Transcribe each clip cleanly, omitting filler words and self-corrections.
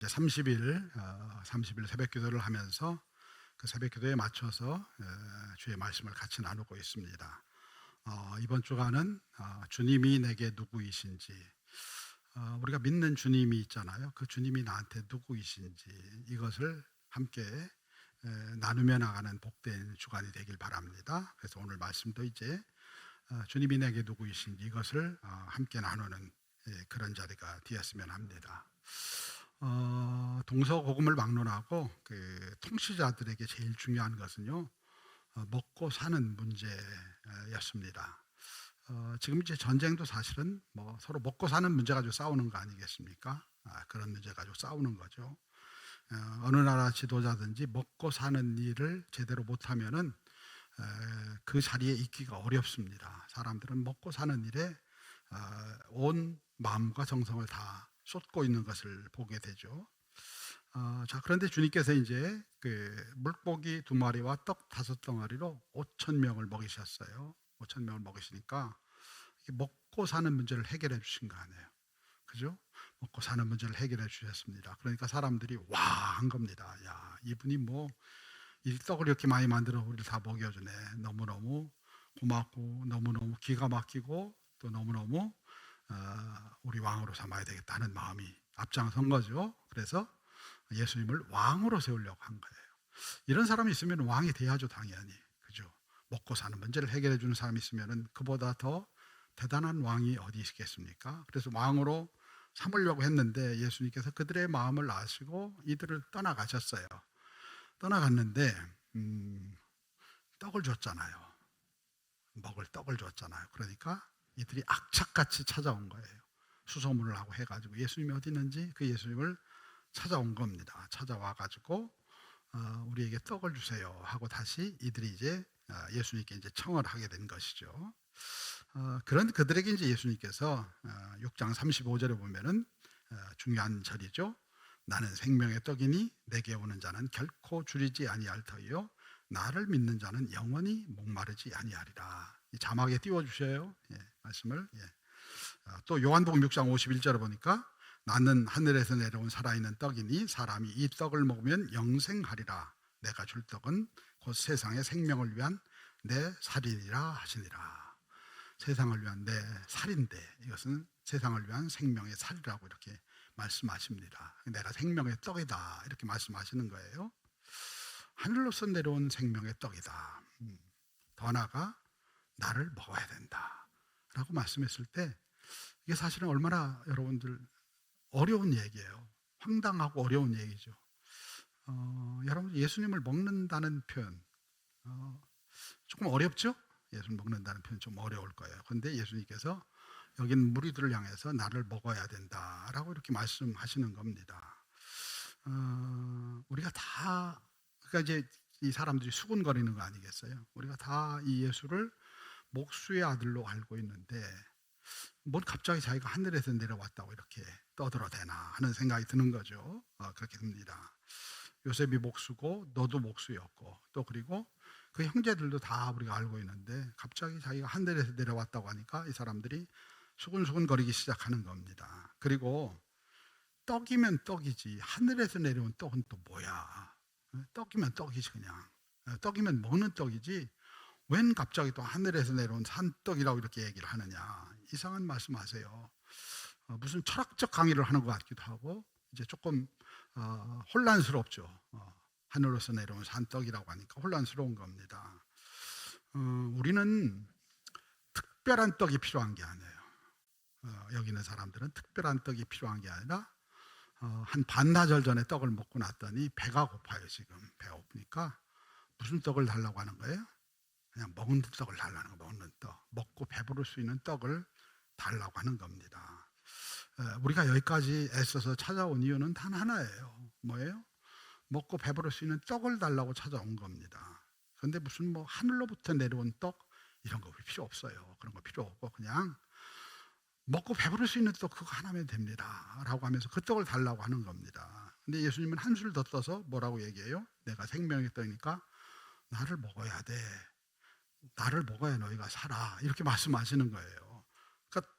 이제 30일 새벽 기도를 하면서 그 새벽 기도에 맞춰서 주의 말씀을 같이 나누고 있습니다. 이번 주간은 주님이 내게 누구이신지, 우리가 믿는 주님이 있잖아요. 그 주님이 나한테 누구이신지 이것을 함께 나누며 나가는 복된 주간이 되길 바랍니다. 그래서 오늘 말씀도 이제 주님이 내게 누구이신지 이것을 함께 나누는 그런 자리가 되었으면 합니다. 동서고금을 막론하고 그 통치자들에게 제일 중요한 것은요, 먹고 사는 문제였습니다. 지금 이제 전쟁도 사실은 뭐 서로 먹고 사는 문제 가지고 싸우는 거 아니겠습니까? 그런 문제 가지고 싸우는 거죠. 어느 나라 지도자든지 먹고 사는 일을 제대로 못하면은 그 자리에 있기가 어렵습니다. 사람들은 먹고 사는 일에 온 마음과 정성을 다 쏟고 있는 것을 보게 되죠. 자, 그런데 주님께서 이제 그 물고기 2마리와 떡 5덩어리로 5,000명을 먹이셨어요. 5,000명을 먹이시니까 먹고 사는 문제를 해결해 주신 거 아니에요. 그죠? 먹고 사는 문제를 해결해 주셨습니다. 그러니까 사람들이 와 한 겁니다. 야, 이분이 뭐 이 떡을 이렇게 많이 만들어 우리를 다 먹여주네. 너무너무 고맙고 너무너무 기가 막히고 또 너무너무 우리 왕으로 삼아야 되겠다는 마음이 앞장선 거죠. 그래서 예수님을 왕으로 세우려고 한 거예요. 이런 사람이 있으면 왕이 돼야죠, 당연히. 그죠? 먹고 사는 문제를 해결해 주는 사람이 있으면 그보다 더 대단한 왕이 어디 있겠습니까? 그래서 왕으로 삼으려고 했는데 예수님께서 그들의 마음을 아시고 이들을 떠나가셨어요. 떠나갔는데 떡을 줬잖아요. 먹을 떡을 줬잖아요. 그러니까 이들이 악착같이 찾아온 거예요. 수소문을 하고 해가지고 예수님이 어디 있는지 그 예수님을 찾아온 겁니다. 찾아와가지고 우리에게 떡을 주세요 하고 다시 이들이 이제 예수님께 이제 청을 하게 된 것이죠. 그런 그들에게 이제 예수님께서 6장 35절에 보면은 중요한 절이죠. 나는 생명의 떡이니 내게 오는 자는 결코 줄이지 아니할 터이요 나를 믿는 자는 영원히 목마르지 아니하리라. 이 자막에 띄워 주셔요. 말씀을. 또 요한복음 6장 51절에 보니까 나는 하늘에서 내려온 살아있는 떡이니 사람이 이 떡을 먹으면 영생하리라. 내가 줄 떡은 곧 세상의 생명을 위한 내 살이니라 하시니라. 세상을 위한 내 살인데 이것은 세상을 위한 생명의 살이라고 이렇게 말씀하십니다. 내가 생명의 떡이다 이렇게 말씀하시는 거예요. 하늘로서 내려온 생명의 떡이다. 더 나아가 나를 먹어야 된다 라고 말씀했을 때 이게 사실은 얼마나 여러분들 어려운 얘기예요. 황당하고 어려운 얘기죠. 여러분 예수님을 먹는다는 표현 조금 어렵죠? 예수님 먹는다는 표현 좀 어려울 거예요. 그런데 예수님께서 여긴 무리들을 향해서 나를 먹어야 된다라고 이렇게 말씀하시는 겁니다. 우리가 다 그러니까 이제 이 사람들이 수군거리는 거 아니겠어요? 우리가 다 이 예수를 목수의 아들로 알고 있는데 뭔 갑자기 자기가 하늘에서 내려왔다고 이렇게 떠들어대나 하는 생각이 드는 거죠. 그렇게 듭니다. 요셉이 목수고 너도 목수였고 또 그리고 그 형제들도 다 우리가 알고 있는데 갑자기 자기가 하늘에서 내려왔다고 하니까 이 사람들이 수근수근 거리기 시작하는 겁니다. 그리고 떡이면 떡이지 하늘에서 내려온 떡은 또 뭐야? 떡이면 떡이지 그냥. 떡이면 먹는 떡이지 웬 갑자기 또 하늘에서 내려온 산떡이라고 이렇게 얘기를 하느냐. 이상한 말씀하세요. 무슨 철학적 강의를 하는 것 같기도 하고 이제 조금 혼란스럽죠. 하늘로서 내려온 산떡이라고 하니까 혼란스러운 겁니다. 우리는 특별한 떡이 필요한 게 아니에요. 여기 있는 사람들은 특별한 떡이 필요한 게 아니라 한 반나절 전에 떡을 먹고 났더니 배가 고파요. 지금 배가 고프니까 무슨 떡을 달라고 하는 거예요? 그냥 먹는 떡을 달라는 거. 먹는 떡, 먹고 배부를 수 있는 떡을 달라고 하는 겁니다. 우리가 여기까지 애써서 찾아온 이유는 단 하나예요. 뭐예요? 먹고 배부를 수 있는 떡을 달라고 찾아온 겁니다. 그런데 무슨 뭐 하늘로부터 내려온 떡 이런 거 필요 없어요. 그런 거 필요 없고 그냥 먹고 배부를 수 있는 떡 그거 하나면 됩니다 라고 하면서 그 떡을 달라고 하는 겁니다. 근데 예수님은 한술 더 떠서 뭐라고 얘기해요? 내가 생명의 떡이니까 나를 먹어야 돼. 나를 먹어야 너희가 살아. 이렇게 말씀하시는 거예요. 그러니까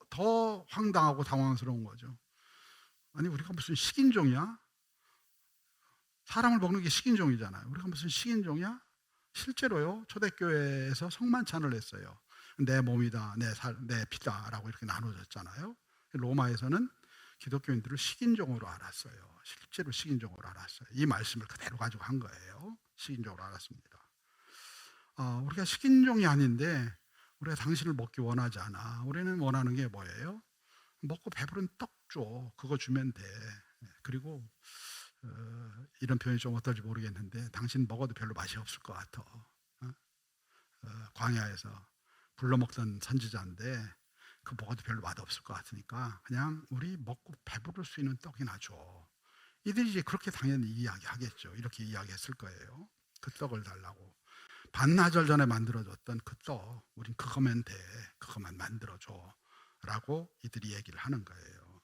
더 황당하고 당황스러운 거죠. 아니 우리가 무슨 식인종이야? 사람을 먹는 게 식인종이잖아요. 우리가 무슨 식인종이야? 실제로요. 초대교회에서 성만찬을 했어요. 내 몸이다, 내 피다라고 이렇게 나눠졌잖아요. 로마에서는 기독교인들을 식인종으로 알았어요. 실제로 식인종으로 알았어요. 이 말씀을 그대로 가지고 한 거예요. 식인종으로 알았습니다. 우리가 식인종이 아닌데 우리가 당신을 먹기 원하지 않아. 우리는 원하는 게 뭐예요? 먹고 배부른 떡 줘. 그거 주면 돼. 그리고 이런 표현이 좀 어떨지 모르겠는데 당신 먹어도 별로 맛이 없을 것 같아. 광야에서 불러먹던 선지자인데 그 먹어도 별로 맛없을 것 같으니까 그냥 우리 먹고 배부를 수 있는 떡이나 줘. 이들이 이제 그렇게 당연히 이야기하겠죠. 이렇게 이야기했을 거예요. 그 떡을 달라고. 반나절 전에 만들어줬던 그 떡, 우린 그거면 돼. 그것만 만들어줘. 라고 이들이 얘기를 하는 거예요.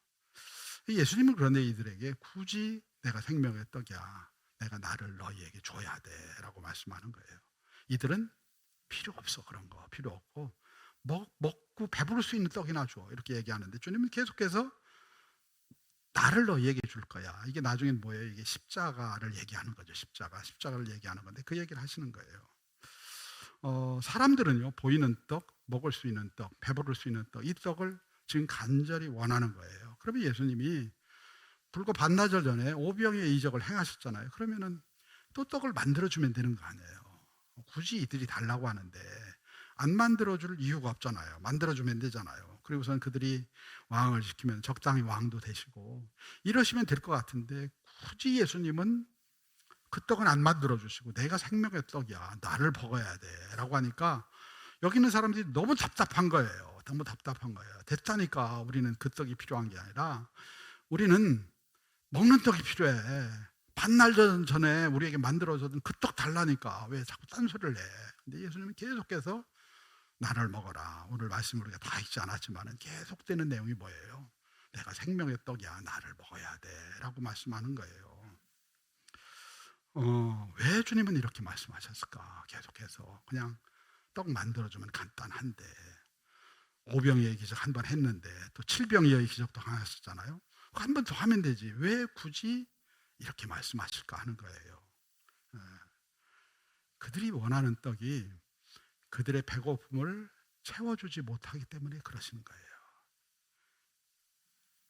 예수님은 그런데 이들에게 굳이 내가 생명의 떡이야. 내가 나를 너희에게 줘야 돼. 라고 말씀하는 거예요. 이들은 필요 없어. 그런 거 필요 없고 먹고 배부를 수 있는 떡이나 줘. 이렇게 얘기하는데 주님은 계속해서 나를 너희에게 줄 거야. 이게 나중엔 뭐예요? 이게 십자가를 얘기하는 거죠. 십자가를 얘기하는 건데 그 얘기를 하시는 거예요. 사람들은요 보이는 떡, 먹을 수 있는 떡, 배부를 수 있는 떡, 이 떡을 지금 간절히 원하는 거예요. 그러면 예수님이 불과 반나절 전에 오병이의 이적을 행하셨잖아요. 그러면은 또 떡을 만들어주면 되는 거 아니에요. 굳이 이들이 달라고 하는데 안 만들어줄 이유가 없잖아요. 만들어주면 되잖아요. 그리고선 그들이 왕을 시키면 적당히 왕도 되시고 이러시면 될 것 같은데 굳이 예수님은 그 떡은 안 만들어주시고 내가 생명의 떡이야. 나를 먹어야 돼. 라고 하니까 여기 있는 사람들이 너무 답답한 거예요. 너무 답답한 거예요. 됐다니까 우리는 그 떡이 필요한 게 아니라 우리는 먹는 떡이 필요해. 반나절 전에 우리에게 만들어줬던 그 떡 달라니까 왜 자꾸 딴소리를 해. 근데 예수님은 계속해서 나를 먹어라. 오늘 말씀 우리가 다 읽지 않았지만 계속되는 내용이 뭐예요? 내가 생명의 떡이야. 나를 먹어야 돼. 라고 말씀하는 거예요. 왜 주님은 이렇게 말씀하셨을까? 계속해서 그냥 떡 만들어주면 간단한데 오병이의 기적 한 번 했는데 또 칠병이의 기적도 하셨잖아요. 한 번 더 하면 되지. 왜 굳이 이렇게 말씀하실까 하는 거예요. 그들이 원하는 떡이 그들의 배고픔을 채워주지 못하기 때문에 그러시는 거예요.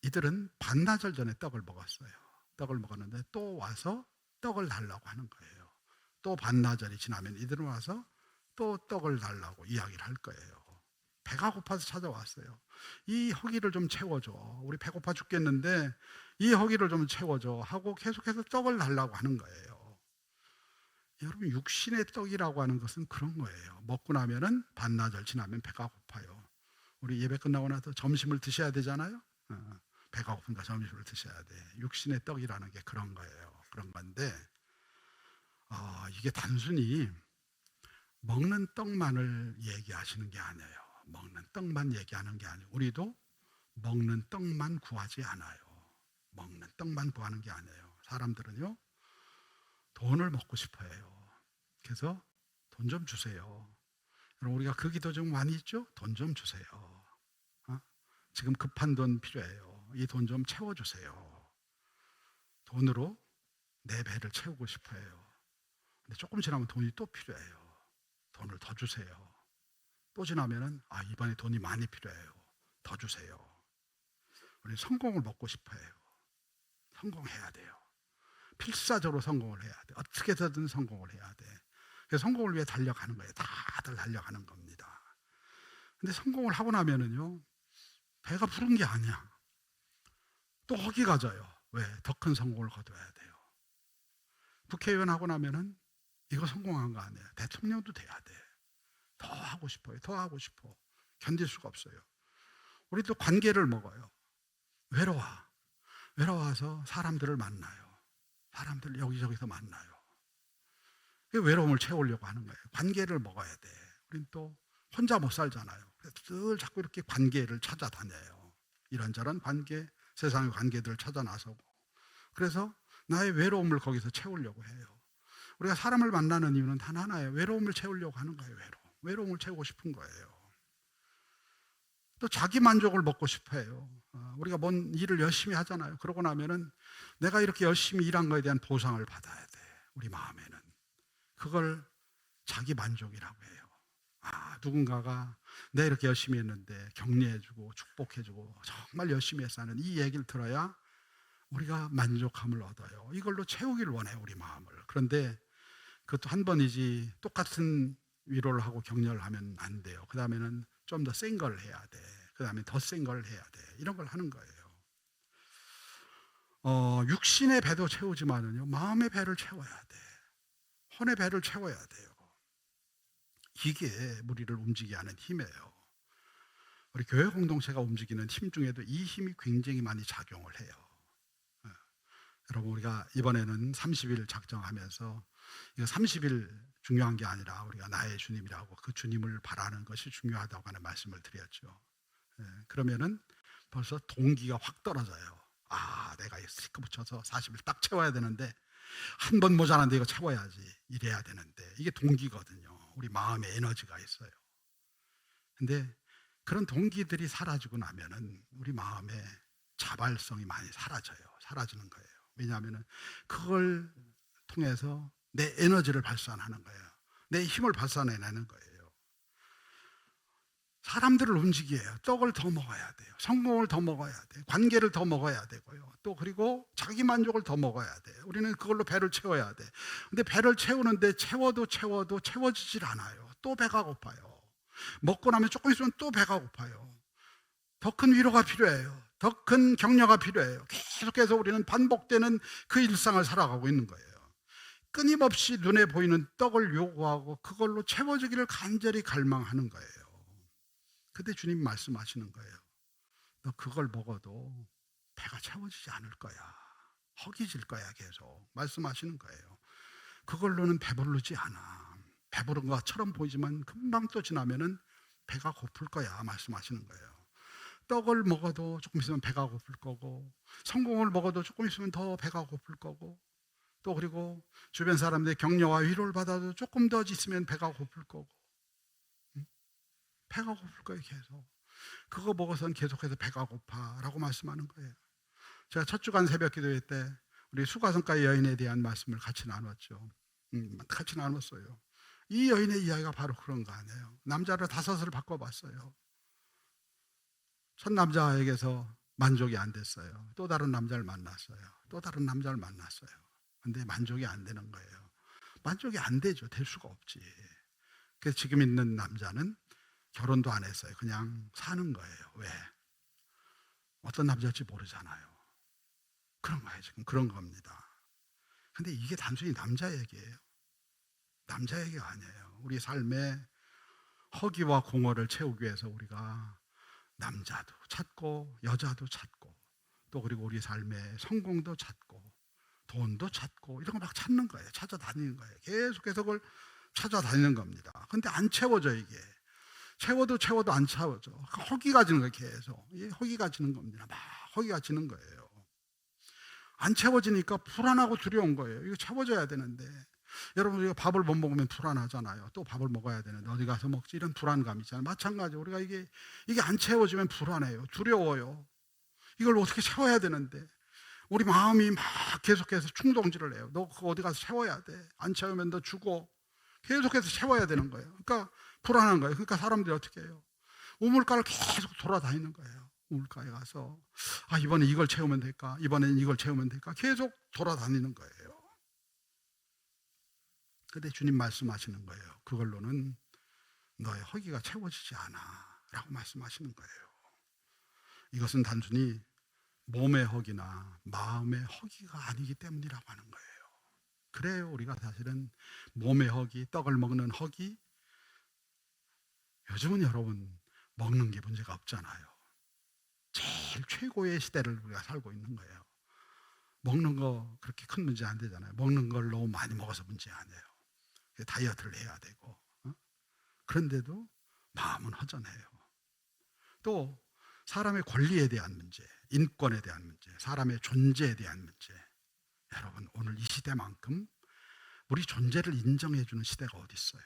이들은 반나절 전에 떡을 먹었어요. 떡을 먹었는데 또 와서 떡을 달라고 하는 거예요. 또 반나절이 지나면 이들은 와서 또 떡을 달라고 이야기를 할 거예요. 배가 고파서 찾아왔어요. 이 허기를 좀 채워줘. 우리 배고파 죽겠는데 이 허기를 좀 채워줘 하고 계속해서 떡을 달라고 하는 거예요. 여러분 육신의 떡이라고 하는 것은 그런 거예요. 먹고 나면은 반나절 지나면 배가 고파요. 우리 예배 끝나고 나서 점심을 드셔야 되잖아요. 배가 고프니까 점심을 드셔야 돼. 육신의 떡이라는 게 그런 거예요. 그런 건데 이게 단순히 먹는 떡만을 얘기하시는 게 아니에요. 먹는 떡만 얘기하는 게 아니에요. 우리도 먹는 떡만 구하지 않아요. 먹는 떡만 구하는 게 아니에요. 사람들은요 돈을 먹고 싶어 해요. 그래서 돈 좀 주세요. 여러분 우리가 그 기도 좀 많이 있죠? 돈 좀 주세요. 지금 급한 돈 필요해요. 이 돈 좀 채워주세요. 돈으로 내 배를 채우고 싶어 해요. 근데 조금 지나면 돈이 또 필요해요. 돈을 더 주세요. 또 지나면은 이번에 돈이 많이 필요해요. 더 주세요. 우리 성공을 먹고 싶어 해요. 성공해야 돼요. 필사적으로 성공을 해야 돼. 어떻게 해서든 성공을 해야 돼. 그래서 성공을 위해 달려가는 거예요. 다들 달려가는 겁니다. 근데 성공을 하고 나면은요 배가 부른 게 아니야. 또 허기가 져요. 왜? 더 큰 성공을 거둬야 돼요. 국회의원 하고 나면은 이거 성공한 거 아니에요. 대통령도 돼야 돼. 더 하고 싶어요. 더 하고 싶어. 견딜 수가 없어요. 우리 또 관계를 먹어요. 외로워서 사람들을 만나요. 사람들 여기저기서 만나요. 외로움을 채우려고 하는 거예요. 관계를 먹어야 돼. 우린 또 혼자 못 살잖아요. 그래서 늘 자꾸 이렇게 관계를 찾아다녀요. 이런저런 관계, 세상의 관계들을 찾아 나서고. 그래서 나의 외로움을 거기서 채우려고 해요. 우리가 사람을 만나는 이유는 단 하나예요. 외로움을 채우려고 하는 거예요. 외로움을 채우고 싶은 거예요. 또 자기 만족을 먹고 싶어 해요. 우리가 뭔 일을 열심히 하잖아요. 그러고 나면은 내가 이렇게 열심히 일한 거에 대한 보상을 받아야 돼. 우리 마음에는. 그걸 자기 만족이라고 해요. 누군가가 내가 이렇게 열심히 했는데 격려해주고 축복해주고 정말 열심히 했어 하는 이 얘기를 들어야 우리가 만족함을 얻어요. 이걸로 채우기를 원해요, 우리 마음을. 그런데 그것도 한 번이지 똑같은 위로를 하고 격려를 하면 안 돼요. 그 다음에는 좀 더 센 걸 해야 돼. 그 다음에 더 센 걸 해야 돼. 이런 걸 하는 거예요. 육신의 배도 채우지만은요, 마음의 배를 채워야 돼. 혼의 배를 채워야 돼요. 이게 우리를 움직이게 하는 힘이에요. 우리 교회 공동체가 움직이는 힘 중에도 이 힘이 굉장히 많이 작용을 해요. 여러분, 우리가 이번에는 30일 작정하면서 이거 30일 중요한 게 아니라 우리가 나의 주님이라고 그 주님을 바라는 것이 중요하다고 하는 말씀을 드렸죠. 그러면은 벌써 동기가 확 떨어져요. 내가 스티커 붙여서 40일 딱 채워야 되는데 한 번 모자란데 이거 채워야지, 이래야 되는데, 이게 동기거든요. 우리 마음에 에너지가 있어요. 근데 그런 동기들이 사라지고 나면은 우리 마음에 자발성이 많이 사라지는 거예요. 왜냐하면 그걸 통해서 내 에너지를 발산하는 거예요. 내 힘을 발산해내는 거예요. 사람들을 움직여요. 떡을 더 먹어야 돼요. 성공을 더 먹어야 돼요. 관계를 더 먹어야 되고요. 또 그리고 자기 만족을 더 먹어야 돼요. 우리는 그걸로 배를 채워야 돼. 근데 배를 채우는데 채워도 채워지질 않아요. 또 배가 고파요. 먹고 나면 조금 있으면 또 배가 고파요. 더 큰 위로가 필요해요. 더 큰 격려가 필요해요. 계속해서 우리는 반복되는 그 일상을 살아가고 있는 거예요. 끊임없이 눈에 보이는 떡을 요구하고 그걸로 채워지기를 간절히 갈망하는 거예요. 근데 주님 말씀하시는 거예요. 너 그걸 먹어도 배가 채워지지 않을 거야. 허기질 거야. 계속 말씀하시는 거예요. 그걸로는 배부르지 않아. 배부른 것처럼 보이지만 금방 또 지나면은 배가 고플 거야. 말씀하시는 거예요. 떡을 먹어도 조금 있으면 배가 고플 거고, 성공을 먹어도 조금 있으면 더 배가 고플 거고, 또 그리고 주변 사람들의 격려와 위로를 받아도 조금 더 있으면 배가 고플 거고, 배가 고플 거예요. 계속 그거 먹어서는 계속해서 배가 고파라고 말씀하는 거예요. 제가 첫 주간 새벽 기도회 때 우리 수가성가 여인에 대한 말씀을 같이 나눴죠. 같이 나눴어요. 이 여인의 이야기가 바로 그런 거 아니에요. 남자를 5을 바꿔봤어요. 첫 남자에게서 만족이 안 됐어요. 또 다른 남자를 만났어요. 또 다른 남자를 만났어요. 근데 만족이 안 되는 거예요. 만족이 안 되죠. 될 수가 없지. 그래서 지금 있는 남자는 결혼도 안 했어요. 그냥 사는 거예요. 왜? 어떤 남자일지 모르잖아요. 그런 거예요. 지금 그런 겁니다. 근데 이게 단순히 남자 얘기예요. 남자 얘기가 아니에요. 우리 삶에 허기와 공허를 채우기 위해서 우리가 남자도 찾고 여자도 찾고 또 그리고 우리 삶에 성공도 찾고 돈도 찾고 이런 거 막 찾는 거예요. 찾아다니는 거예요. 계속해서 그걸 찾아다니는 겁니다. 근데 안 채워져 이게. 채워도 안 채워져. 허기가 지는 거예요. 계속. 이게 허기가 지는 겁니다. 막 허기가 지는 거예요. 안 채워지니까 불안하고 두려운 거예요. 이거 채워져야 되는데 여러분, 우리가 밥을 못 먹으면 불안하잖아요. 또 밥을 먹어야 되는데 어디 가서 먹지? 이런 불안감 있잖아요. 마찬가지로 우리가 이게 안 채워지면 불안해요. 두려워요. 이걸 어떻게 채워야 되는데 우리 마음이 막 계속해서 충동질을 해요. 너 그거 어디 가서 채워야 돼. 안 채우면 너 죽어. 계속해서 채워야 되는 거예요. 그러니까 불안한 거예요. 그러니까 사람들이 어떻게 해요? 우물가를 계속 돌아다니는 거예요. 우물가에 가서 이번에 이걸 채우면 될까? 이번엔 이걸 채우면 될까? 계속 돌아다니는 거예요. 근데 주님 말씀하시는 거예요. 그걸로는 너의 허기가 채워지지 않아 라고 말씀하시는 거예요. 이것은 단순히 몸의 허기나 마음의 허기가 아니기 때문이라고 하는 거예요. 그래요. 우리가 사실은 몸의 허기, 떡을 먹는 허기, 요즘은 여러분 먹는 게 문제가 없잖아요. 제일 최고의 시대를 우리가 살고 있는 거예요. 먹는 거 그렇게 큰 문제 안 되잖아요. 먹는 걸 너무 많이 먹어서 문제 아니에요. 다이어트를 해야 되고, 그런데도 마음은 허전해요. 또 사람의 권리에 대한 문제, 인권에 대한 문제, 사람의 존재에 대한 문제. 여러분, 오늘 이 시대만큼 우리 존재를 인정해 주는 시대가 어디 있어요?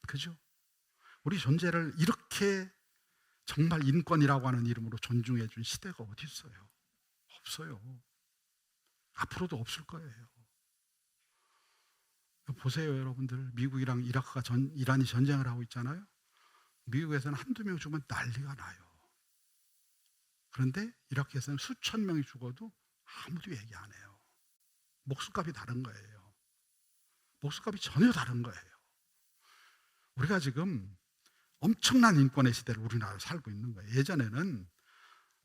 그죠? 우리 존재를 이렇게 정말 인권이라고 하는 이름으로 존중해 준 시대가 어디 있어요? 없어요. 앞으로도 없을 거예요. 보세요, 여러분들. 미국이랑 이란이 전쟁을 하고 있잖아요. 미국에서는 한두 명 죽으면 난리가 나요. 그런데 이라크에서는 수천 명이 죽어도 아무도 얘기 안 해요. 목숨값이 다른 거예요. 목숨값이 전혀 다른 거예요. 우리가 지금 엄청난 인권의 시대를 우리나라에 살고 있는 거예요. 예전에는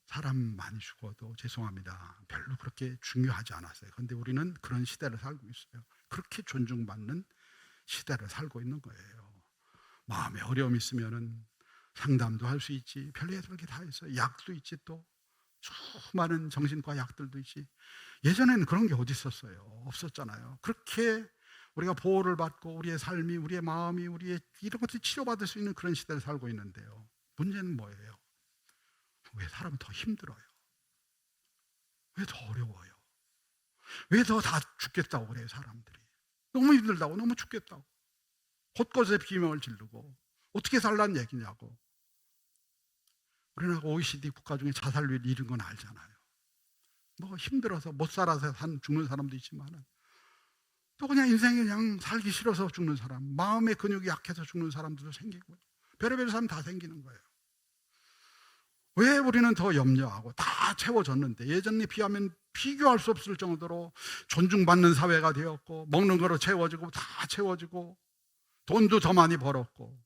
사람 많이 죽어도 죄송합니다, 별로 그렇게 중요하지 않았어요. 그런데 우리는 그런 시대를 살고 있어요. 그렇게 존중받는 시대를 살고 있는 거예요. 마음에 어려움이 있으면은 상담도 할 수 있지, 별의별 게 다 있어요. 약도 있지, 또 수많은 정신과 약들도 있지. 예전에는 그런 게 어디 있었어요? 없었잖아요. 그렇게 우리가 보호를 받고 우리의 삶이, 우리의 마음이, 우리의 이런 것들이 치료받을 수 있는 그런 시대를 살고 있는데요. 문제는 뭐예요? 왜 사람은 더 힘들어요? 왜 더 어려워요? 왜 더 다 죽겠다고 그래요, 사람들이? 너무 힘들다고, 너무 죽겠다고. 곳곳에 비명을 지르고 어떻게 살란 얘기냐고. 우리나라가 OECD 국가 중에 자살률이 이런 건 알잖아요. 뭐 힘들어서 못 살아서 죽는 사람도 있지만, 또 그냥 인생이 그냥 살기 싫어서 죽는 사람, 마음의 근육이 약해서 죽는 사람들도 생기고, 별의별 사람 다 생기는 거예요. 왜 우리는 더 염려하고? 다 채워졌는데, 예전에 비하면 비교할 수 없을 정도로 존중받는 사회가 되었고, 먹는 거로 채워지고, 다 채워지고, 돈도 더 많이 벌었고,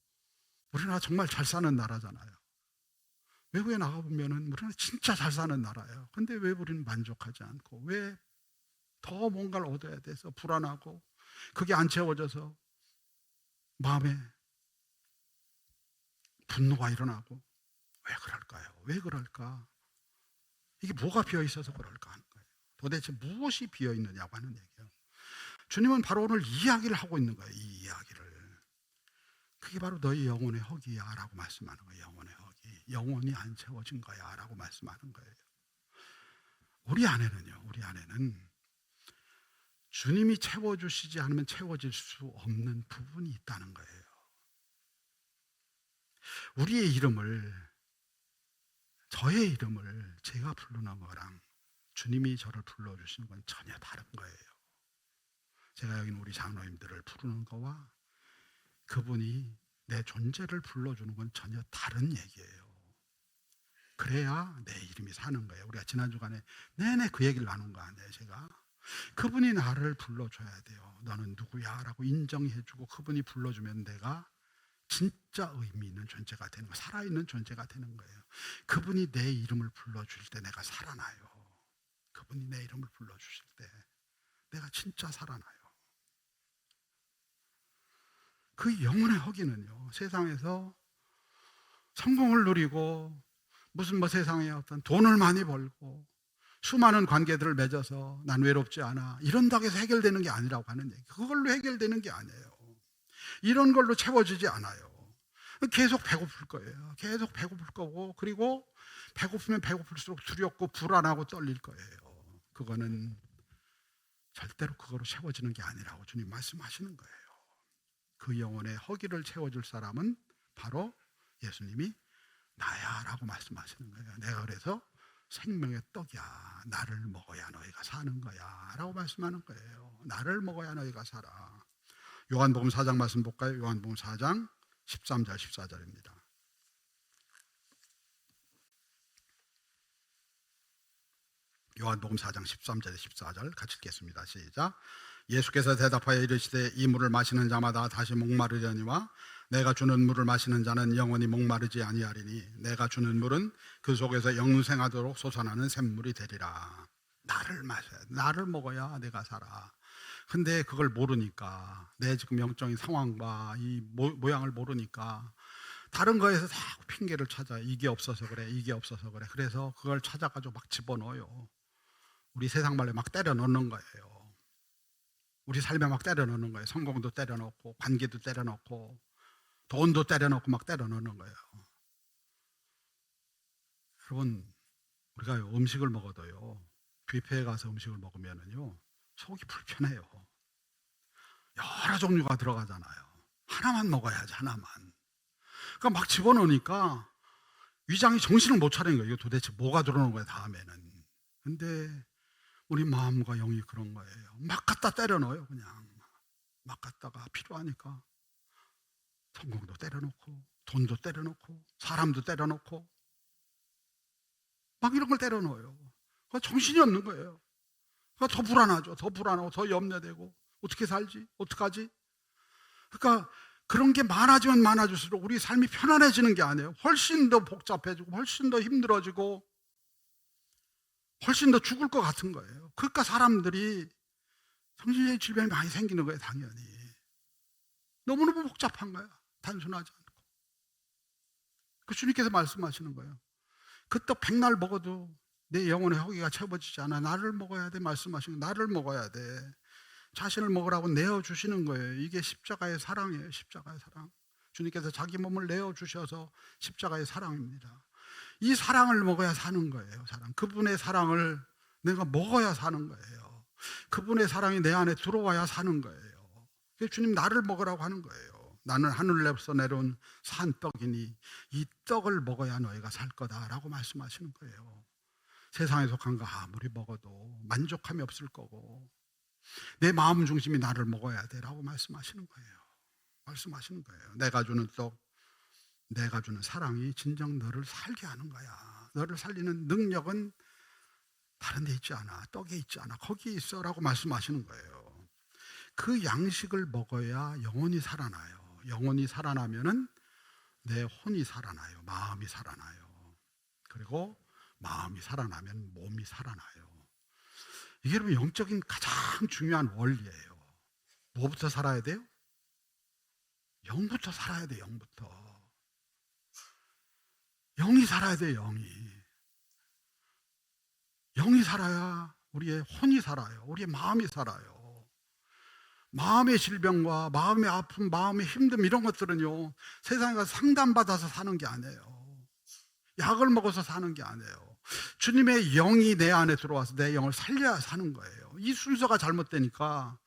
우리나라 정말 잘 사는 나라잖아요. 외국에 나가보면은 우리는 진짜 잘 사는 나라예요. 근데 왜 우리는 만족하지 않고, 왜 더 뭔가를 얻어야 돼서 불안하고, 그게 안 채워져서 마음에 분노가 일어나고, 왜 그럴까요? 왜 그럴까? 이게 뭐가 비어 있어서 그럴까 하는 거예요. 도대체 무엇이 비어 있느냐고 하는 얘기예요. 주님은 바로 오늘 이야기를 하고 있는 거예요. 이 이야기를. 그게 바로 너희 영혼의 허기야 라고 말씀하는 거예요. 영혼의 허기. 영혼이 안 채워진 거야 라고 말씀하는 거예요. 우리 안에는 주님이 채워주시지 않으면 채워질 수 없는 부분이 있다는 거예요. 우리의 이름을, 저의 이름을 제가 부르는 거랑 주님이 저를 불러주시는 건 전혀 다른 거예요. 제가 여기 우리 장로님들을 부르는 거와 그분이 내 존재를 불러주는 건 전혀 다른 얘기예요. 그래야 내 이름이 사는 거예요. 우리가 지난 주간에 내내 그 얘기를 나눈 거 아니에요. 제가 그분이 나를 불러줘야 돼요. 너는 누구야? 라고 인정해주고 그분이 불러주면 내가 진짜 의미 있는 존재가 되는 거예요. 살아있는 존재가 되는 거예요. 그분이 내 이름을 불러주실 때 내가 살아나요. 그분이 내 이름을 불러주실 때 내가 진짜 살아나요. 그 영혼의 허기는요, 세상에서 성공을 누리고 무슨 세상에 어떤 돈을 많이 벌고 수많은 관계들을 맺어서 난 외롭지 않아, 이런다고 해서 해결되는 게 아니라고 하는 얘기. 그걸로 해결되는 게 아니에요. 이런 걸로 채워지지 않아요. 계속 배고플 거예요. 계속 배고플 거고, 그리고 배고프면 배고플수록 두렵고 불안하고 떨릴 거예요. 그거는 절대로 그거로 채워지는 게 아니라고 주님 말씀하시는 거예요. 그 영혼의 허기를 채워줄 사람은 바로 예수님이 나야 라고 말씀하시는 거예요. 내가 그래서 생명의 떡이야, 나를 먹어야 너희가 사는 거야 라고 말씀하는 거예요. 나를 먹어야 너희가 살아. 요한복음 4장 말씀 볼까요? 요한복음 4장 13절 14절입니다. 요한복음 4장 13절에 14절 같이 읽겠습니다. 시작. 예수께서 대답하여 이르시되 이 물을 마시는 자마다 다시 목마르려니와 내가 주는 물을 마시는 자는 영원히 목마르지 아니하리니 내가 주는 물은 그 속에서 영생하도록 솟아나는 샘물이 되리라. 나를 마셔야 돼. 나를 먹어야 내가 살아. 근데 그걸 모르니까, 내 지금 영적인 상황과 이 모양을 모르니까 다른 거에서 자꾸 핑계를 찾아. 이게 없어서 그래, 이게 없어서 그래. 그래서 그걸 찾아가지고 막 집어넣어요. 우리 세상 말로 막 때려 넣는 거예요. 우리 삶에 막 때려 넣는 거예요. 성공도 때려 넣고, 관계도 때려 넣고, 돈도 때려 넣고 막 때려 넣는 거예요. 여러분, 우리가 음식을 먹어도요, 뷔페에 가서 음식을 먹으면은요, 속이 불편해요. 여러 종류가 들어가잖아요. 하나만 먹어야지, 하나만. 그러니까 막 집어넣으니까 위장이 정신을 못 차리는 거예요. 이거 도대체 뭐가 들어오는 거야 다음에는. 근데 우리 마음과 영이 그런 거예요. 막 갖다 때려 넣어요. 그냥 막 갖다가 필요하니까 성공도 때려 넣고 돈도 때려 넣고 사람도 때려 넣고 막 이런 걸 때려 넣어요. 그거 정신이 없는 거예요. 그거 더 불안하죠. 더 불안하고 더 염려되고 어떻게 살지? 어떡하지? 그러니까 그런 게 많아지면 많아질수록 우리 삶이 편안해지는 게 아니에요. 훨씬 더 복잡해지고 훨씬 더 힘들어지고 훨씬 더 죽을 것 같은 거예요. 그러니까 사람들이 정신적인 질병이 많이 생기는 거예요. 당연히 너무너무 복잡한 거야. 단순하지 않고. 그 주님께서 말씀하시는 거예요. 그 떡 백날 먹어도 내 영혼의 허기가 채워지지 않아. 나를 먹어야 돼. 말씀하시는 거예요. 나를 먹어야 돼. 자신을 먹으라고 내어주시는 거예요. 이게 십자가의 사랑이에요. 십자가의 사랑. 주님께서 자기 몸을 내어주셔서 십자가의 사랑입니다. 이 사랑을 먹어야 사는 거예요. 사랑. 그분의 사랑을 내가 먹어야 사는 거예요. 그분의 사랑이 내 안에 들어와야 사는 거예요. 그래서 주님 나를 먹으라고 하는 거예요. 나는 하늘에서 내려온 산떡이니 이 떡을 먹어야 너희가 살 거다라고 말씀하시는 거예요. 세상에 속한 거 아무리 먹어도 만족함이 없을 거고 내 마음 중심이 나를 먹어야 돼라고 말씀하시는 거예요. 말씀하시는 거예요. 내가 주는 떡, 내가 주는 사랑이 진정 너를 살게 하는 거야. 너를 살리는 능력은 다른 데 있지 않아. 떡에 있지 않아. 거기에 있어라고 말씀하시는 거예요. 그 양식을 먹어야 영혼이 살아나요. 영혼이 살아나면은 내 혼이 살아나요. 마음이 살아나요. 그리고 마음이 살아나면 몸이 살아나요. 이게 여러분 영적인 가장 중요한 원리예요. 뭐부터 살아야 돼요? 영부터 살아야 돼요. 영부터. 영이 살아야 돼요. 영이 살아야 우리의 혼이 살아요. 우리의 마음이 살아요. 마음의 질병과 마음의 아픔, 마음의 힘듦 이런 것들은요 세상에 가서 상담받아서 사는 게 아니에요. 약을 먹어서 사는 게 아니에요. 주님의 영이 내 안에 들어와서 내 영을 살려야 사는 거예요. 이 순서가 잘못되니까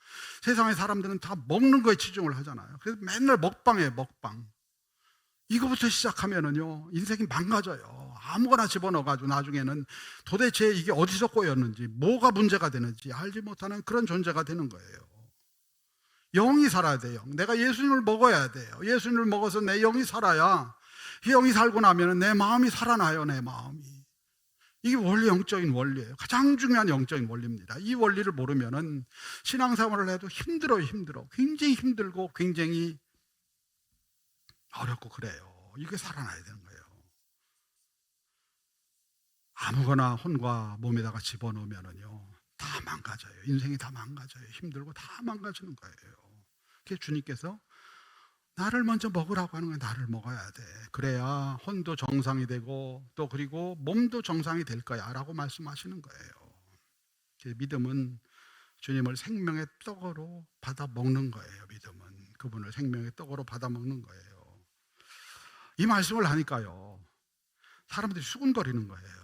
세상의 사람들은 다 먹는 거에 치중을 하잖아요. 그래서 맨날 먹방이에요. 먹방. 이거부터 시작하면은요 인생이 망가져요. 아무거나 집어넣어가지고 나중에는 도대체 이게 어디서 꼬였는지 뭐가 문제가 되는지 알지 못하는 그런 존재가 되는 거예요. 영이 살아야 돼요. 내가 예수님을 먹어야 돼요. 예수님을 먹어서 내 영이 살아야 이 영이 살고 나면 내 마음이 살아나요. 내 마음이. 이게 원래 영적인 원리예요. 가장 중요한 영적인 원리입니다. 이 원리를 모르면은 신앙생활을 해도 힘들어요. 굉장히 힘들고 굉장히 어렵고 그래요. 이게 살아나야 되는 거예요. 아무거나 혼과 몸에다가 집어넣으면은요 다 망가져요. 인생이 다 망가져요. 힘들고 다 망가지는 거예요. 그래서 주님께서 나를 먼저 먹으라고 하는 거예요. 나를 먹어야 돼. 그래야 혼도 정상이 되고 또 그리고 몸도 정상이 될 거야 라고 말씀하시는 거예요. 믿음은 주님을 생명의 떡으로 받아 먹는 거예요. 믿음은 그분을 생명의 떡으로 받아 먹는 거예요. 이 말씀을 하니까요 사람들이 수군거리는 거예요.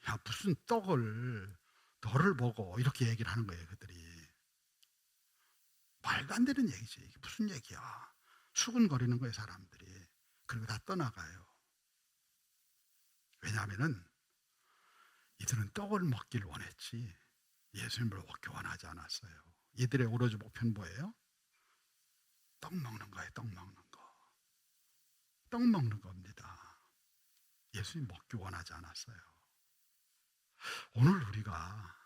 야 무슨 떡을 너를 먹어 이렇게 얘기를 하는 거예요. 그들이 말도 안 되는 얘기지. 이게 무슨 얘기야. 수군거리는 거예요. 사람들이. 그리고 다 떠나가요. 왜냐하면은 이들은 떡을 먹기를 원했지 예수님을 먹기 원하지 않았어요. 이들의 오로지 목표는 뭐예요? 떡 먹는 거예요. 떡 먹는 거. 떡 먹는 겁니다. 예수님 먹기 원하지 않았어요. 오늘 우리가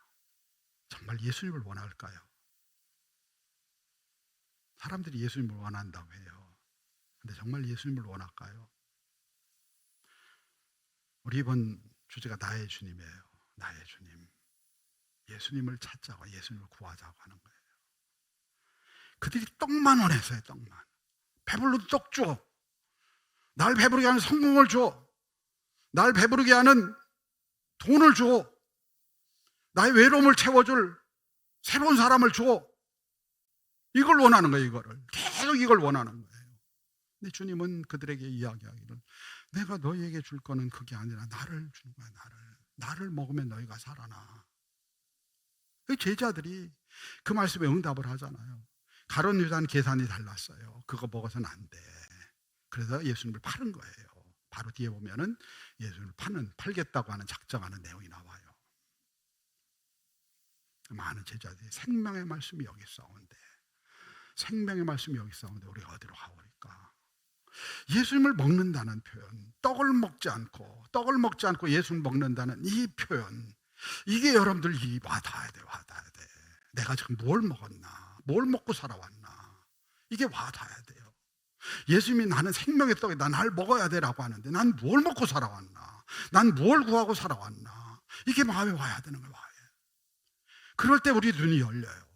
정말 예수님을 원할까요? 사람들이 예수님을 원한다고 해요. 근데 정말 예수님을 원할까요? 우리 이번 주제가 나의 주님이에요. 나의 주님. 예수님을 찾자고 예수님을 구하자고 하는 거예요. 그들이 떡만 원했어요. 떡만. 배불러도 떡 줘. 날 배부르게 하는 성공을 줘. 날 배부르게 하는 돈을 줘. 나의 외로움을 채워줄 새로운 사람을 줘. 이걸 원하는 거예요. 이거를 계속 이걸 원하는 거예요. 근데 주님은 그들에게 이야기하기를 내가 너희에게 줄 거는 그게 아니라 나를 주는 거야. 나를 먹으면 너희가 살아나. 그 제자들이 그 말씀에 응답을 하잖아요. 가룟 유다는 계산이 달랐어요. 그거 먹어서는 안 돼. 그래서 예수님을 파는 거예요. 바로 뒤에 보면은 예수를 팔겠다고 하는 작정하는 내용이 나와요. 많은 제자들이 생명의 말씀이 여기 있어온데, 생명의 말씀이 여기 있어온데 우리가 어디로 가버릴까? 예수님을 먹는다는 표현, 떡을 먹지 않고 예수를 먹는다는 이 표현, 이게 여러분들 이 와닿아야 돼. 내가 지금 뭘 먹었나, 뭘 먹고 살아왔나, 이게 와닿아야 돼요. 예수님이 나는 생명의 떡이다, 날 먹어야 돼라고 하는데 난 뭘 먹고 살아왔나, 난 뭘 구하고 살아왔나, 이게 마음에 와야 되는 거예요. 그럴 때 우리 눈이 열려요.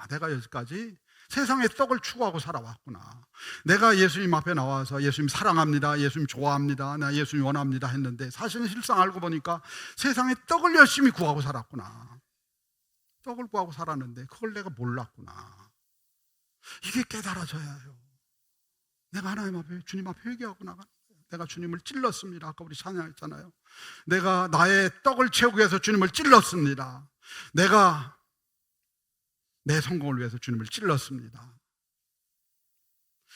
내가 여기까지 세상의 떡을 추구하고 살아왔구나. 내가 예수님 앞에 나와서 예수님 사랑합니다, 예수님 좋아합니다, 나 예수님 원합니다 했는데 사실은 실상 알고 보니까 세상의 떡을 열심히 구하고 살았구나. 떡을 구하고 살았는데 그걸 내가 몰랐구나. 이게 깨달아져야 해요. 내가 하나님 앞에, 주님 앞에 회개하고 나가. 내가 주님을 찔렀습니다. 아까 우리 찬양했잖아요. 내가 나의 떡을 채우기 위해서 주님을 찔렀습니다. 내가 내 성공을 위해서 주님을 찔렀습니다.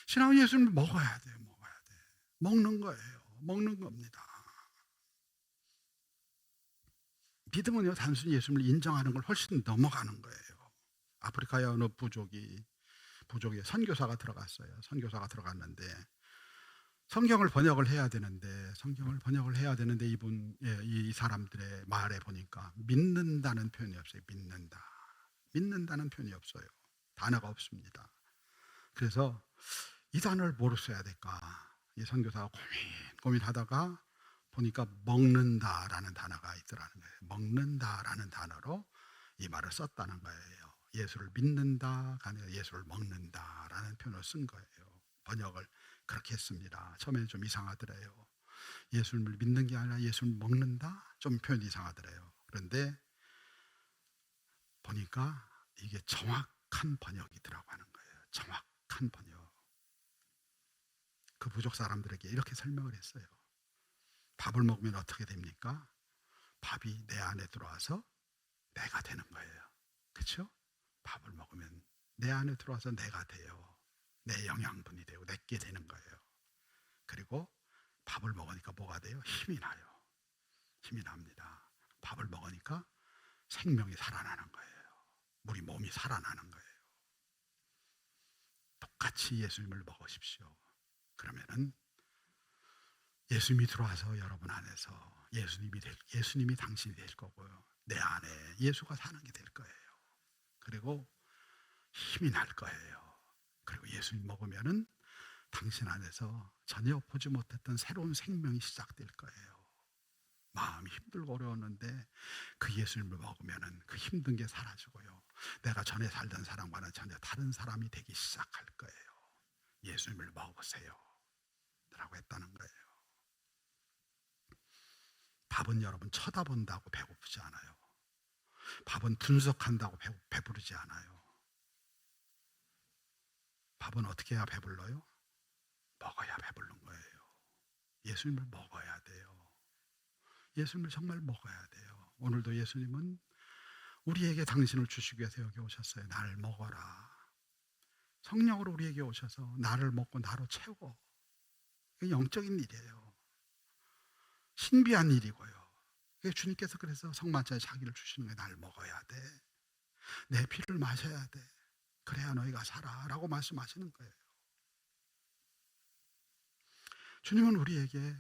신앙은 예수님을 먹어야 돼요. 먹는 거예요. 먹는 겁니다. 믿음은요, 단순히 예수님을 인정하는 걸 훨씬 넘어가는 거예요. 아프리카의 어느 부족에 선교사가 들어갔어요. 선교사가 들어갔는데 성경을 번역을 해야 되는데 이 사람들의 말에 보니까 믿는다는 표현이 없어요. 믿는다는 표현이 없어요. 단어가 없습니다. 그래서 이 단어를 뭐로 써야 될까? 이 선교사가 고민하다가 보니까 먹는다라는 단어가 있더라는 거예요. 먹는다라는 단어로 이 말을 썼다는 거예요. 예수를 믿는다가 아니라 예수를 먹는다라는 표현을 쓴 거예요. 번역을 그렇게 했습니다. 처음에는 좀 이상하더래요. 예수를 믿는 게 아니라 예수를 먹는다? 좀 표현이 이상하더래요. 그런데 보니까 이게 정확한 번역이더라고 하는 거예요. 정확한 번역. 그 부족 사람들에게 이렇게 설명을 했어요. 밥을 먹으면 어떻게 됩니까? 밥이 내 안에 들어와서 내가 되는 거예요. 그렇죠? 밥을 먹으면 내 안에 들어와서 내가 돼요. 내 영양분이 되고 내게 되는 거예요. 그리고 밥을 먹으니까 뭐가 돼요? 힘이 나요. 힘이 납니다. 밥을 먹으니까 생명이 살아나는 거예요. 우리 몸이 살아나는 거예요. 똑같이 예수님을 먹으십시오. 그러면은 예수님이 들어와서 여러분 안에서 예수님이 당신이 될 거고요. 내 안에 예수가 사는 게 될 거예요. 그리고 힘이 날 거예요. 그리고 예수님 먹으면은 당신 안에서 전혀 보지 못했던 새로운 생명이 시작될 거예요. 마음이 힘들고 어려웠는데 그 예수님을 먹으면은 그 힘든 게 사라지고요. 내가 전에 살던 사람과는 전혀 다른 사람이 되기 시작할 거예요. 예수님을 먹으세요 라고 했다는 거예요. 밥은 여러분 쳐다본다고 배고프지 않아요. 밥은 분석한다고 배부르지 않아요. 밥은 어떻게 해야 배불러요? 먹어야 배부른 거예요. 예수님을 먹어야 돼요. 예수님을 정말 먹어야 돼요. 오늘도 예수님은 우리에게 당신을 주시기 위해서 여기 오셨어요. 나를 먹어라. 성령으로 우리에게 오셔서 나를 먹고 나로 채워. 이게 영적인 일이에요. 신비한 일이고요. 주님께서 그래서 성만찬에 자기를 주시는 거예요. 나를 먹어야 돼. 내 피를 마셔야 돼. 그래야 너희가 살아 라고 말씀하시는 거예요. 주님은 우리에게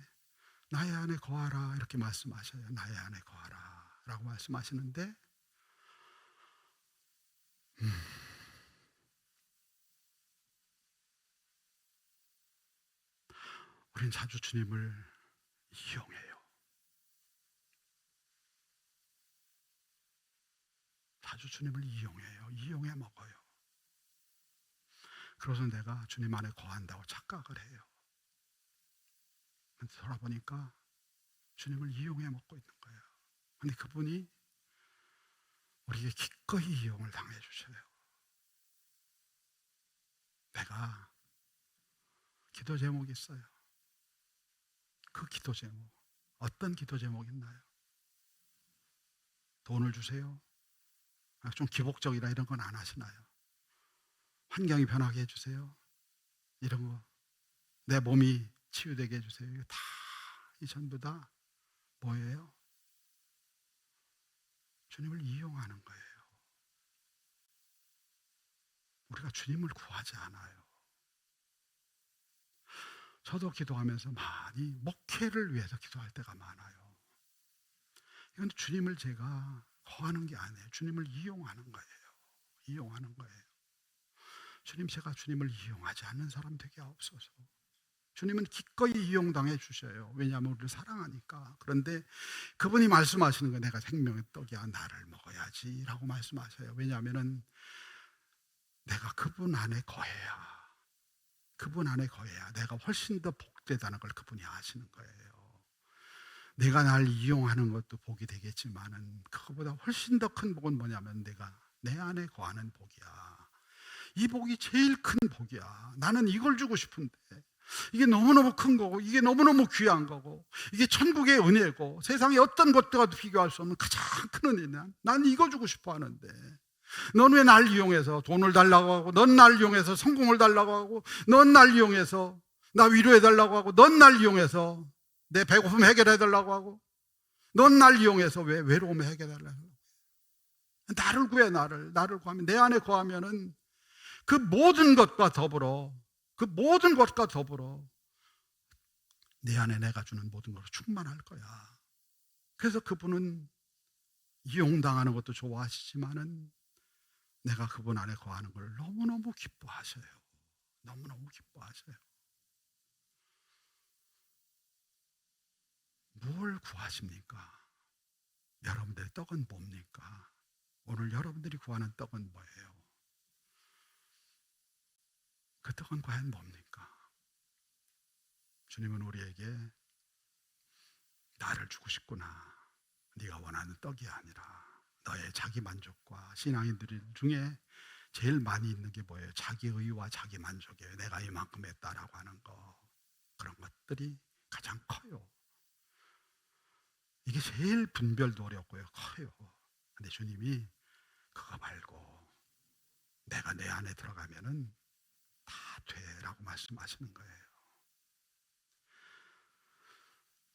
나의 안에 거하라 이렇게 말씀하셔요. 나의 안에 거하라 라고 말씀하시는데 우린 자주 주님을 이용해요. 자주 주님을 이용해 먹어요. 그래서 내가 주님 안에 거한다고 착각을 해요. 근데 돌아보니까 주님을 이용해 먹고 있는 거예요. 근데 그분이 우리에게 기꺼이 이용을 당해 주셔요. 내가 기도 제목이 있어요. 그 기도 제목, 어떤 기도 제목 있나요? 돈을 주세요? 좀 기복적이라 이런 건 안 하시나요? 환경이 변하게 해주세요? 이런 거, 내 몸이 치유되게 해주세요? 이거 다 이 전부 다 뭐예요? 주님을 이용하는 거예요. 우리가 주님을 구하지 않아요. 저도 기도하면서 많이 목회를 위해서 기도할 때가 많아요. 이건 주님을 제가 거하는 게 아니에요. 주님을 이용하는 거예요. 이용하는 거예요. 주님, 제가 주님을 이용하지 않는 사람 되게 하옵소서. 주님은 기꺼이 이용당해 주셔요. 왜냐하면 우리를 사랑하니까. 그런데 그분이 말씀하시는 거, 내가 생명의 떡이야 나를 먹어야지 라고 말씀하셔요. 왜냐하면 내가 그분 안에 거해야, 그분 안에 거해야 내가 훨씬 더 복되다는 걸 그분이 아시는 거예요. 내가 날 이용하는 것도 복이 되겠지만은 그거보다 훨씬 더 큰 복은 뭐냐면 내가 내 안에 거하는 복이야. 이 복이 제일 큰 복이야. 나는 이걸 주고 싶은데 이게 너무너무 큰 거고, 이게 너무너무 귀한 거고, 이게 천국의 은혜고, 세상에 어떤 것과도 비교할 수 없는 가장 큰 은혜냐. 난 이거 주고 싶어 하는데 넌 왜 날 이용해서 돈을 달라고 하고, 넌 날 이용해서 성공을 달라고 하고, 넌 날 이용해서 나 위로해 달라고 하고, 넌 날 이용해서 내 배고픔 해결해 달라고 하고, 넌 날 이용해서 왜 외로움 해결해 달라고 하고. 나를 구해. 나를 구하면, 내 안에 거하면은 그 모든 것과 더불어, 그 모든 것과 더불어 내 안에 내가 주는 모든 것으로 충만할 거야. 그래서 그분은 이용당하는 것도 좋아하시지만은 내가 그분 안에 거하는 걸 너무너무 기뻐하셔요. 너무너무 기뻐하셔요. 뭘 구하십니까? 여러분들의 떡은 뭡니까? 오늘 여러분들이 구하는 떡은 뭐예요? 그 떡은 과연 뭡니까? 주님은 우리에게 나를 주고 싶구나, 네가 원하는 떡이 아니라 너의 자기 만족과, 신앙인들 중에 제일 많이 있는 게 뭐예요? 자기 의와 자기 만족이에요. 내가 이만큼 했다라고 하는 거. 그런 것들이 가장 커요. 이게 제일 분별도 어렵고요, 커요. 근데 주님이 그거 말고 내가 내 안에 들어가면은 다 돼라고 말씀하시는 거예요.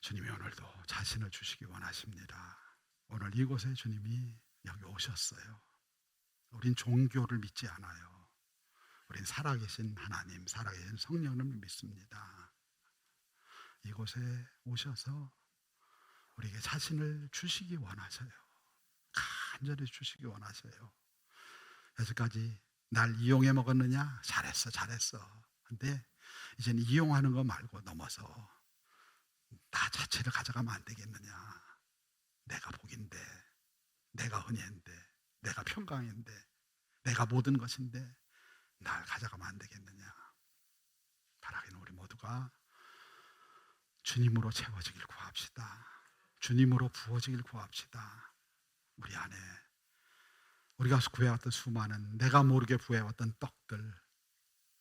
주님이 오늘도 자신을 주시기 원하십니다. 오늘 이곳에 주님이 여기 오셨어요. 우린 종교를 믿지 않아요. 우린 살아계신 하나님, 살아계신 성령을 믿습니다. 이곳에 오셔서 우리에게 자신을 주시기 원하셔요. 간절히 주시기 원하셔요. 여기까지 날 이용해 먹었느냐? 잘했어. 근데 이제는 이용하는 거 말고 넘어서 나 자체를 가져가면 안 되겠느냐? 내가 복인데, 내가 은혜인데, 내가 평강인데, 내가 모든 것인데 날 가져가면 안 되겠느냐? 바라기는 우리 모두가 주님으로 채워지길 구합시다. 주님으로 부어지길 구합시다. 우리 안에 우리가 구해왔던 수많은, 내가 모르게 구해왔던 떡들,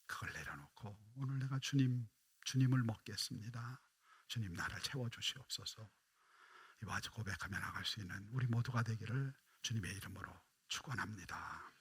그걸 내려놓고 오늘 내가 주님을 먹겠습니다. 주님, 나를 채워주시옵소서. 이와 같이 고백하며 나갈 수 있는 우리 모두가 되기를 주님의 이름으로 축원합니다.